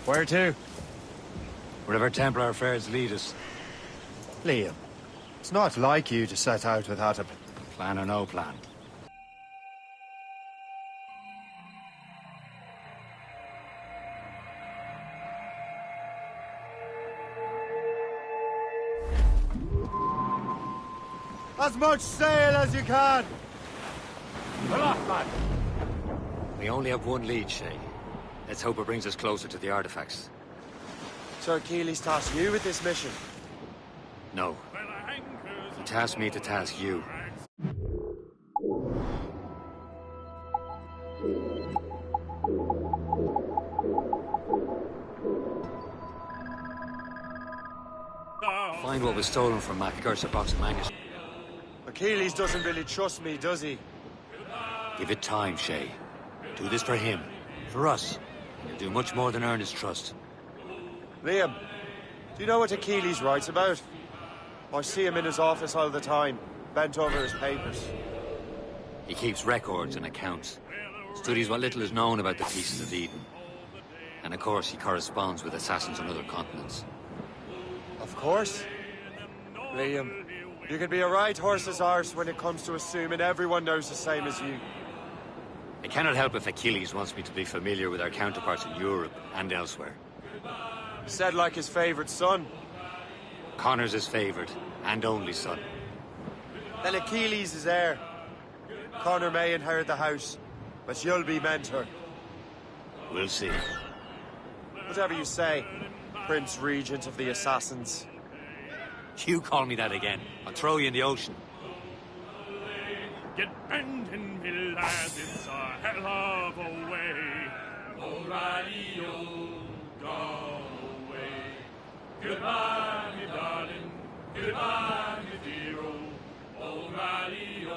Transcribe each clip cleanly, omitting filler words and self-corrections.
Where to? Wherever Templar affairs lead us. Liam, it's not like you to set out without a Plan or no plan. As much sail as you can! Come on, man! We only have one lead, Shay. Let's hope it brings us closer to the artifacts. Sir Keely's tasked you with this mission. No. He tasked me to task you. Find what was stolen from Mac Gersa box of manuscript. Achilles doesn't really trust me, does he? Give it time, Shay. Do this for him. For us. And you'll do much more than earn his trust. Liam, do you know what Achilles writes about? I see him in his office all the time, bent over his papers. He keeps records and accounts. Studies what little is known about the pieces of Eden. And of course, he corresponds with assassins on other continents. Of course. Liam, you can be a right horse's arse when it comes to assuming everyone knows the same as you. I cannot help if Achilles wants me to be familiar with our counterparts in Europe and elsewhere. Said like his favorite son. Connor's his favorite and only son. Then Achilles is heir. Connor may inherit the house, but you'll be mentor. We'll see. Whatever you say, Prince Regent of the Assassins. You call me that again, I'll throw you in the ocean. Get bent in me, lads, it's a hell of a way. O'Reilly, go away. Goodbye, me darling. Goodbye, me dear. O'Reilly,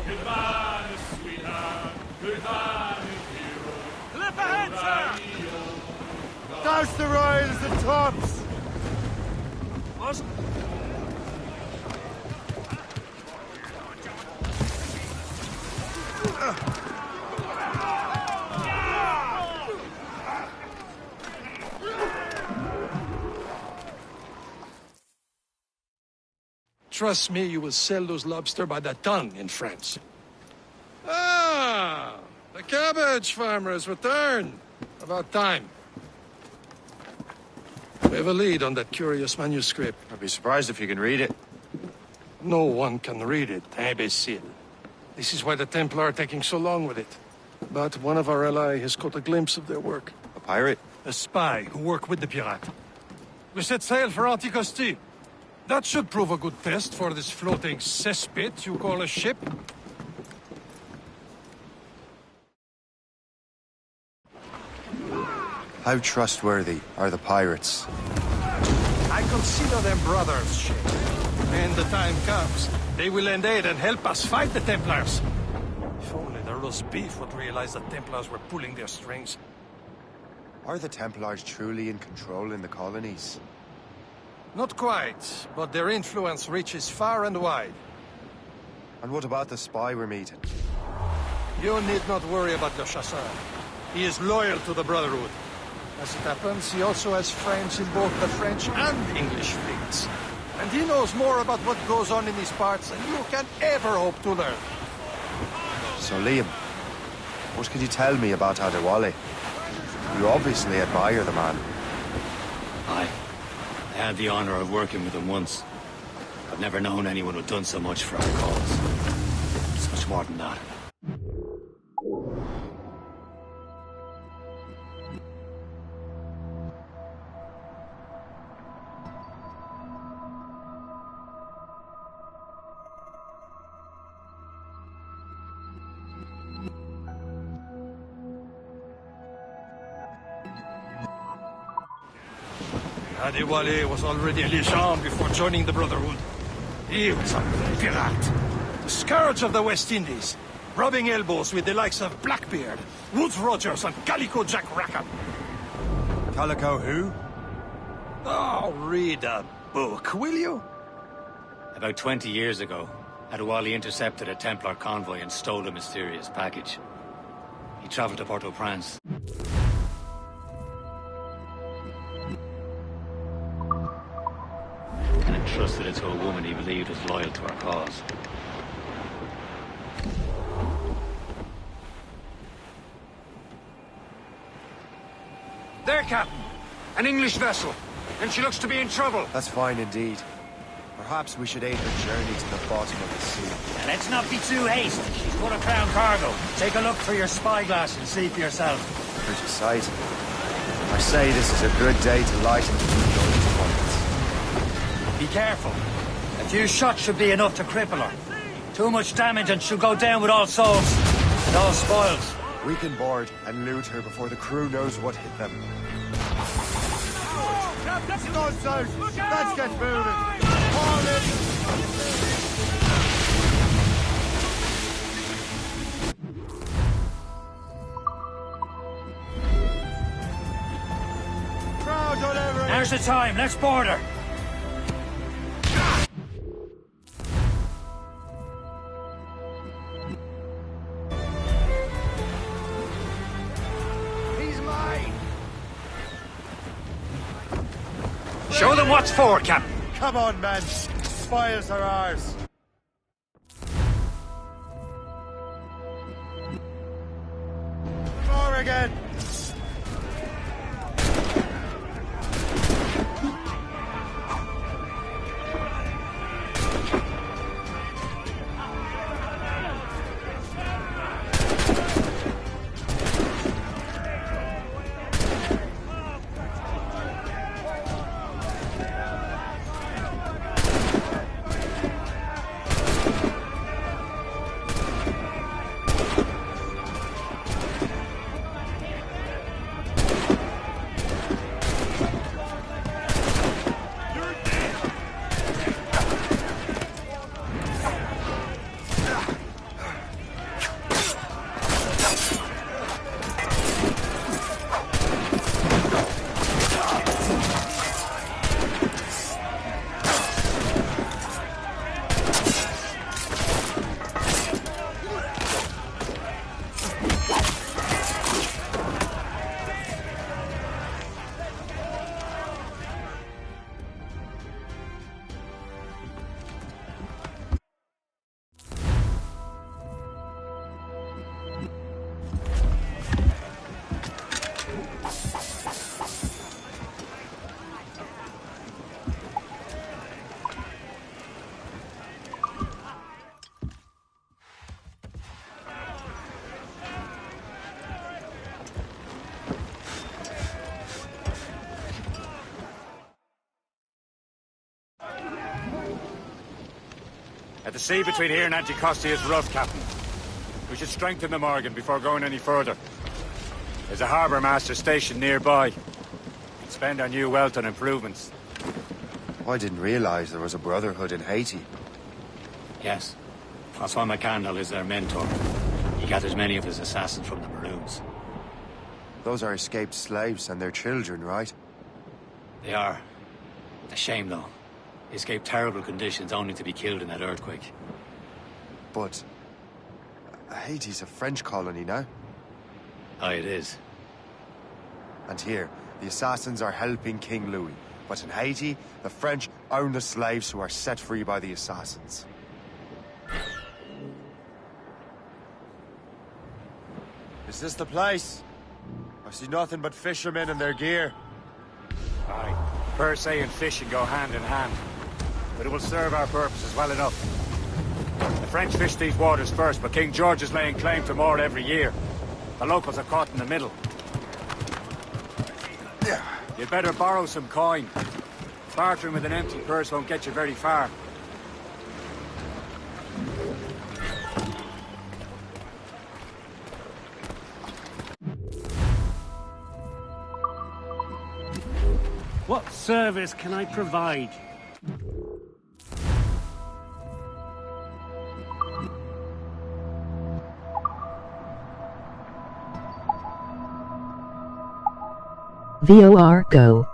goodbye, me sweetheart. Goodbye, me hero. Clip ahead, sir! Douse the royals and tops! What? Trust me, you will sell those lobster by the ton in France. Ah, the cabbage farmer has returned. About time. We have a lead on that curious manuscript. I'd be surprised if you can read it. No one can read it, imbecile. This is why the Templar are taking so long with it. But one of our allies has caught a glimpse of their work. A pirate? A spy who worked with the pirate. We set sail for Anticosti. That should prove a good test for this floating cesspit you call a ship. How trustworthy are the pirates? I consider them brothers, Shay. When the time comes, they will lend aid and help us fight the Templars. If only the roast beef would realize the Templars were pulling their strings. Are the Templars truly in control in the colonies? Not quite, but their influence reaches far and wide. And what about the spy we're meeting? You need not worry about Le Chasseur. He is loyal to the Brotherhood. As it happens, he also has friends in both the French and English fleets. And he knows more about what goes on in these parts than you can ever hope to learn. So, Liam, what can you tell me about Adewale? You obviously admire the man. I had the honor of working with him once. I've never known anyone who'd done so much for our cause. It's much more than that. Adewale was already a legend before joining the Brotherhood. He was a pirate, the scourge of the West Indies, rubbing elbows with the likes of Blackbeard, Woodes Rogers, and Calico Jack Rackham. Calico who? Oh, read a book, will you? About 20 years ago, Adewale intercepted a Templar convoy and stole a mysterious package. He travelled to Port-au-Prince. And entrusted it to a woman he believed was loyal to our cause. There, Captain. An English vessel. And she looks to be in trouble. That's fine indeed. Perhaps we should aid her journey to the bottom of the sea. Now, let's not be too hasty. She's full of crown cargo. Take a look through your spyglass and see for yourself. Pretty sight. I say this is a good day to lighten those points. Be careful. A few shots should be enough to cripple her. Too much damage and she'll go down with all souls. And all spoils. We can board and loot her before the crew knows what hit them. Let's get moving. Haul in. Now's the time. Let's board her. Show them what's for, Captain. Come on, men. Spoils are ours. More again. The sea between here and Anticosti is rough, Captain. We should strengthen the Morgan before going any further. There's a harbour master stationed nearby. We can spend our new wealth on improvements. I didn't realize there was a brotherhood in Haiti. Yes. Francois McCandle is their mentor. He gathers many of his assassins from the Maroons. Those are escaped slaves and their children, right? They are. A shame, though. They escaped terrible conditions only to be killed in that earthquake. But Haiti's a French colony now. Aye, it is. And here, the assassins are helping King Louis. But in Haiti, the French own the slaves who are set free by the assassins. Is this the place? I see nothing but fishermen and their gear. Aye. Per se and fishing go hand in hand. But it will serve our purposes well enough. The French fish these waters first, but King George is laying claim to more every year. The locals are caught in the middle. You'd better borrow some coin. Bartering with an empty purse won't get you very far. What service can I provide? VOR Go.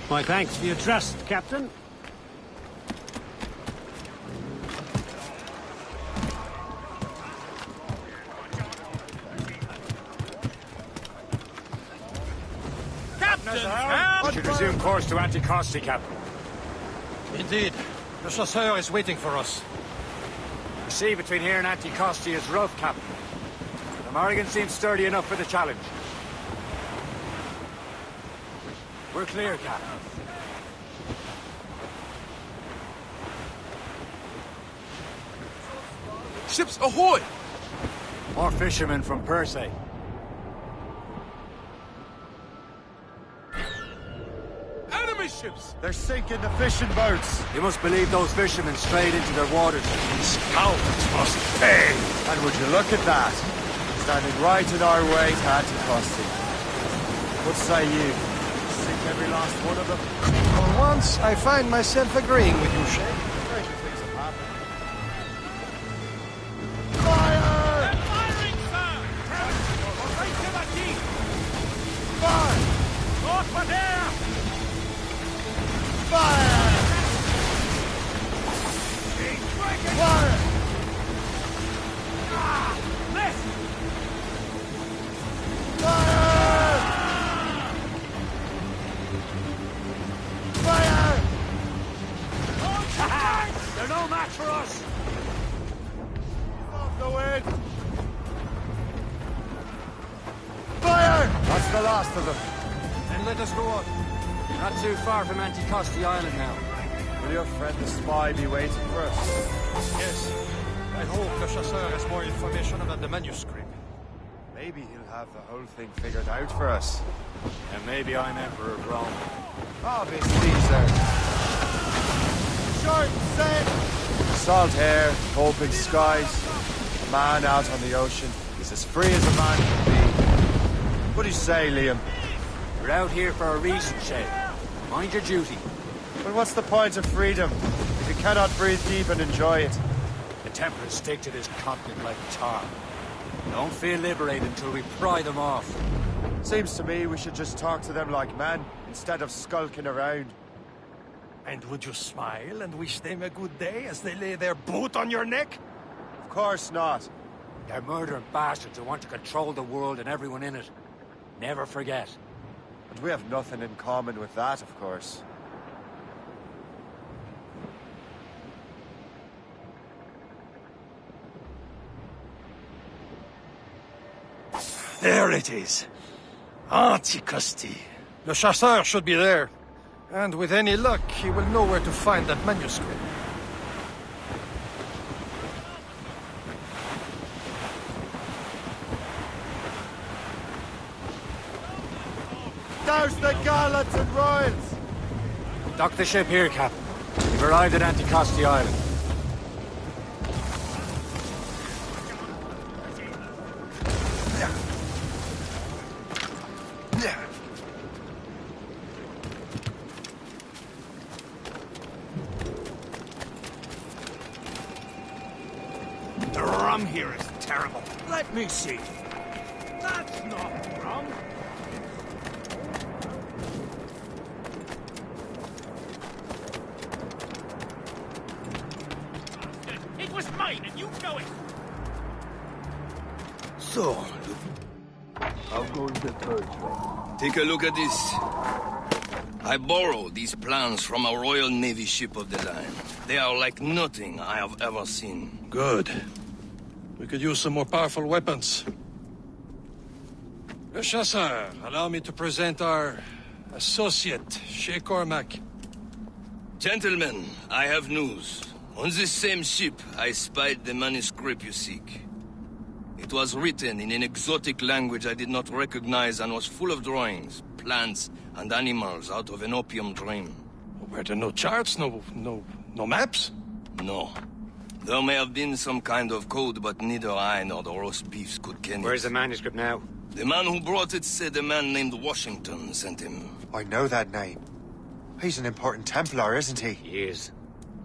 My thanks for your trust, Captain. We should resume course to Anticosti, Captain. Indeed. The chasseur is waiting for us. The sea between here and Anticosti is rough, Captain. The Morrigan seems sturdy enough for the challenge. We're clear, Captain. Ships ahoy! More fishermen from Persay. Enemy ships! They're sinking the fishing boats. You must believe those fishermen strayed into their waters. These cowards must pay! And would you look at that? Standing right in our way to Anticosti. What say you? Sink every last one of them? For once, I find myself agreeing with you, Shay. Stranger things have happened. They're firing, sir! Right to the deep! Fire! Over there! Fire! Fire! Left! Fire! Fire! They're no match for us! Off the wind! Fire! That's the last of them. Then let us go on. Not too far from Anticosti Island now. Will your friend the spy be waiting for us? Yes. I hope the chasseur has more information about the manuscript. Maybe he'll have the whole thing figured out for us. And maybe I'm Emperor of Rome. Obvious Caesar. Short sail! Salt air, open skies. A man out on the ocean is as free as a man can be. What do you say, Liam? We're out here for a reason, Shay. Mind your duty. But what's the point of freedom if you cannot breathe deep and enjoy it? The Templars stick to this continent like tar. Don't feel liberated until we pry them off. Seems to me we should just talk to them like men instead of skulking around. And would you smile and wish them a good day as they lay their boot on your neck? Of course not. They're murdering bastards who want to control the world and everyone in it. Never forget. And we have nothing in common with that, of course. There it is. Anticosti. Le chasseur should be there. And with any luck, he will know where to find that manuscript. Douse the gallants and royals! Dock the ship here, Captain. We've arrived at Anticosti Island. The rum here is terrible. Let me see. That's not rum. It was mine, and you know it. So, how goes the third one? Take a look at this. I borrowed these plans from a Royal Navy ship of the line. They are like nothing I have ever seen. Good. We could use some more powerful weapons. Le chasseur, allow me to present our associate, Shay Cormac. Gentlemen, I have news. On this same ship, I spied the manuscript you seek. It was written in an exotic language I did not recognize and was full of drawings, plants, and animals out of an opium dream. Were there no charts, no maps? No. There may have been some kind of code, but neither I nor the roast beefs could ken it. Where's the manuscript now? The man who brought it said a man named Washington sent him. I know that name. He's an important Templar, isn't he? He is.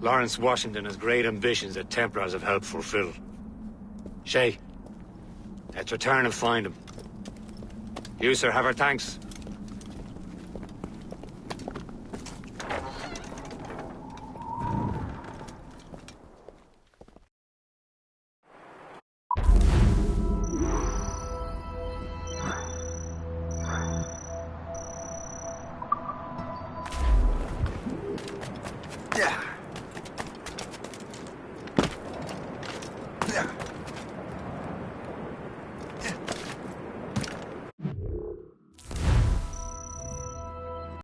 Lawrence Washington has great ambitions that Templars have helped fulfill. Shay, let's return and find him. You, sir, have our thanks. Yeah.